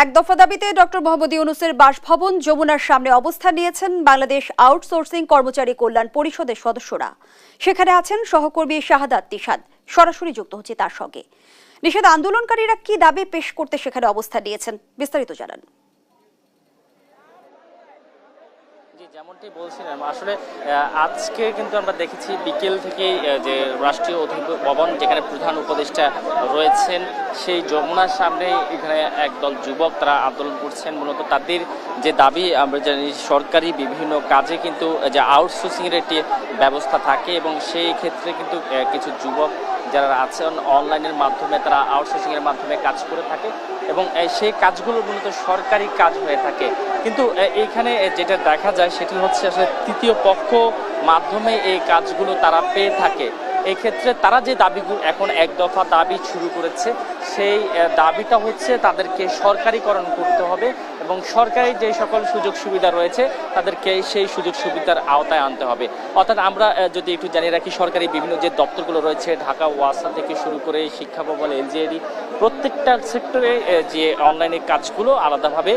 এক দফা দাবিতে ডক্টর মোহাম্মদ ইউনূসের বাসভবন যমুনার সামনে অবস্থান নিয়েছেন বাংলাদেশ আউটসোর্সিং কর্মচারী কল্যাণ পরিষদের সদস্যরা। সেখানে আছেন সহকর্মী শাহাদাত নিশাদ। সরাসরি যুক্ত হচ্ছে তার সঙ্গে। নিশাদ, আন্দোলনকারীরা কি দাবি পেশ করতে সেখানে অবস্থান নিয়েছেন, বিস্তারিত জানান। যেমনটি বলছিলাম, আসলে আজকে কিন্তু আমরা দেখেছি বিকেল থেকে যে রাষ্ট্রীয় অতিথি ভবন যেখানে প্রধান উপদেষ্টা রয়েছেন সেই যমুনার সামনে এখানে একদল যুবক তারা আন্দোলন করছেন। মূলত তাদের যে দাবি, আমরা জানি সরকারি বিভিন্ন কাজে কিন্তু যে আউটসোর্সিংয়ের একটি ব্যবস্থা থাকে এবং সেই ক্ষেত্রে কিন্তু কিছু যুবক যারা আছেন অনলাইনের মাধ্যমে তারা আউটসোর্সিংয়ের মাধ্যমে কাজ করে থাকে এবং সেই কাজগুলো মূলত সরকারি কাজ হয়ে থাকে। কিন্তু এইখানে যেটা দেখা যায় সেটি হচ্ছে আসলে তৃতীয় পক্ষ মাধ্যমে এই কাজগুলো তারা পেয়ে থাকে। এই ক্ষেত্রে তারা যে দাবিগুলো এখন এক দফা দাবি শুরু করেছে, সেই দাবিটা হচ্ছে তাদেরকে সরকারিকরণ করতে হবে এবং সরকারি যে সকল সুযোগ সুবিধা রয়েছে তাদেরকে সেই সুযোগ সুবিধার আওতায় আনতে হবে। অর্থাৎ আমরা যদি একটু জানিয়ে রাখি, সরকারি বিভিন্ন যে দপ্তরগুলো রয়েছে, ঢাকা ওয়াসা থেকে শুরু করে শিক্ষা ভবন, এলজিইডি, প্রত্যেকটা সেক্টরে যে অনলাইনে কাজগুলো আলাদাভাবে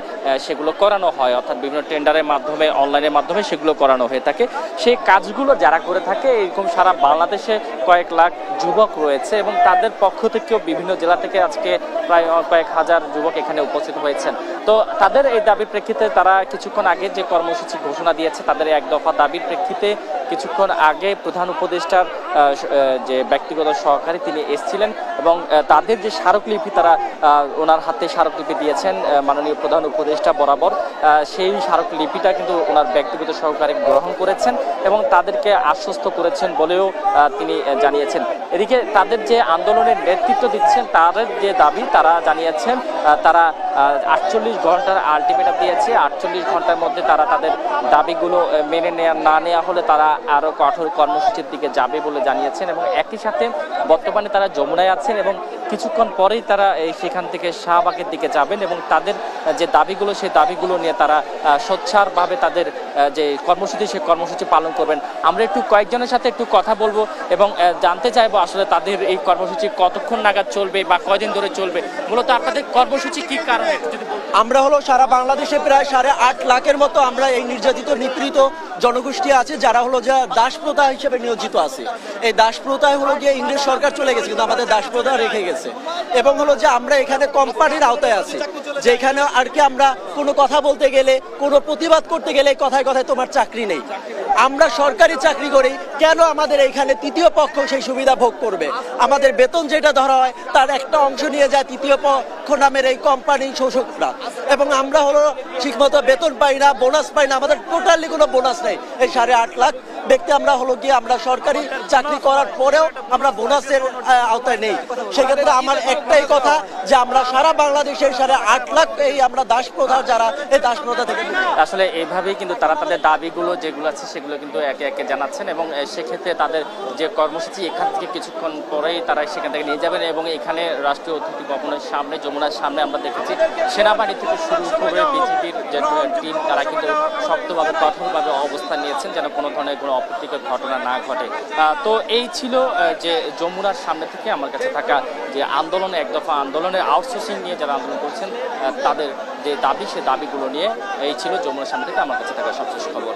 সেগুলো করানো হয়, অর্থাৎ বিভিন্ন টেন্ডারের মাধ্যমে অনলাইনের মাধ্যমে সেগুলো করানো হয়ে থাকে। সেই কাজগুলো যারা করে থাকে এরকম সারা বাংলাদেশে কয়েক লাখ যুবক রয়েছে এবং তাদের পক্ষ থেকেও বিভিন্ন জেলা থেকে আজকে প্রায় কয়েক হাজার যুবক এখানে উপস্থিত হয়েছেন। তো তাদের এই দাবির প্রেক্ষিতে তারা কিছুক্ষণ আগে যে কর্মসূচি ঘোষণা দিয়েছে, তাদের এক দফা দাবির প্রেক্ষিতে কিছুক্ষণ আগে প্রধান উপদেষ্টার যে ব্যক্তিগত সহকারী তিনি এসেছিলেন এবং তাদের যে স্মারকলিপি তারা ওনার হাতে স্মারকলিপি দিয়েছেন মাননীয় প্রধান উপদেষ্টা বরাবর, সেই স্মারকলিপিটা কিন্তু ওনার ব্যক্তিগত সহকারী গ্রহণ করেছেন এবং তাদেরকে আশ্বস্ত করেছেন বলেও তিনি জানিয়েছেন। এদিকে তাদের যে আন্দোলনের নেতৃত্ব দিচ্ছেন তাদের যে দাবি তারা জানিয়েছেন, তারা 48 ঘন্টার আলটিমেটাম দিয়েছে। 48 ঘন্টার মধ্যে তারা তাদের দাবিগুলো মেনে না নেওয়া হলে তারা আরও কঠোর কর্মসূচির দিকে যাবে বলে জানিয়েছেন এবং একই সাথে বর্তমানে তারা যমুনায় আছেন এবং কিছুক্ষণ পরেই তারা সেখান থেকে শাহবাগের দিকে যাবেন এবং তাদের যে দাবিগুলো সেই দাবিগুলো নিয়ে তারা সোচ্চারভাবে তাদের যে কর্মসূচি সেই কর্মসূচি পালন করবেন। আমরা একটু কয়েকজনের সাথে একটু কথা বলবো এবং জানতে চাইবো আসলে তাদের এই কর্মসূচি কতক্ষণ নাগাদ চলবে বা কয়দিন ধরে চলবে। মূলত আপনাদের কর্মসূচি কি কারণে আমরা হলো সারা বাংলাদেশে প্রায় 8.5 লাখের মতো আমরা এই নির্যাতিত নিপীড়িত জনগোষ্ঠী আছে যারা হলো যে দাসপ্রথা হিসেবে নিয়োজিত আছে। এই দাসপ্রথায় হলো গিয়ে ইংরেজ সরকার চলে গেছে কিন্তু আমাদের দাসপ্রথা রেখে গেছে এবং হলো যে আমরা এখানে কোম্পানির আওতায় আছি, যেখানে আর কি আমরা কোনো কথা বলতে গেলে কোনো প্রতিবাদ করতে গেলে কথায় কথায় তোমার চাকরি নেই। আমরা সরকারি চাকরি করি, কেন আমাদের এইখানে তৃতীয় পক্ষ সেই সুবিধা ভোগ করবে? আমাদের বেতন যেটা ধরা হয় তার একটা অংশ নিয়ে যায় তৃতীয় পক্ষ নামের এই কোম্পানি শোষকরা এবং আমরা হলো ঠিকমতো বেতন পাই না, বোনাস পাই না, আমাদের টোটালি কোনো বোনাস নেই। এই 8.5 লাখ ব্যক্তি আমরা হলো গিয়ে আমরা সরকারি চাকরি করার পরেও আমরা বোনাসের আওতায় নেই। সেক্ষেত্রে আমার একটাই কথা যে আমরা সারা বাংলাদেশের 8.5 লাখ এই আমরা দাসপ্রথা যারা এই দাসপ্রথা থেকে আসলে এইভাবেই কিন্তু তারা তাদের দাবিগুলো যেগুলো আছে সেগুলো কিন্তু একে একে জানাচ্ছেন এবং সেক্ষেত্রে তাদের যে কর্মসূচি এখান থেকে কিছুক্ষণ পরেই তারা সেখান থেকে নিয়ে যাবেন এবং এখানে রাষ্ট্রীয় অতিথি ভবনের সামনে যমুনার সামনে আমরা দেখেছি সেনাবাহিনী থেকে শুরু করে বিজেপির যে টিম তারা কিন্তু শক্তভাবে কঠোরভাবে অবস্থান নিয়েছেন যেন কোনো ধরনের কোনো অপ্রীতিকর ঘটনা না ঘটে। তো এই ছিল যে যমুনার সামনে থেকে আমার কাছে থাকা যে আন্দোলনে এক দফা আন্দোলনের আউটসোর্সিং নিয়ে যারা আন্দোলন করছেন তাদের যে দাবি সে দাবিগুলো নিয়ে এই ছিল যমুনার সামনে থেকে আমার কাছে থাকা সবশেষ খবর।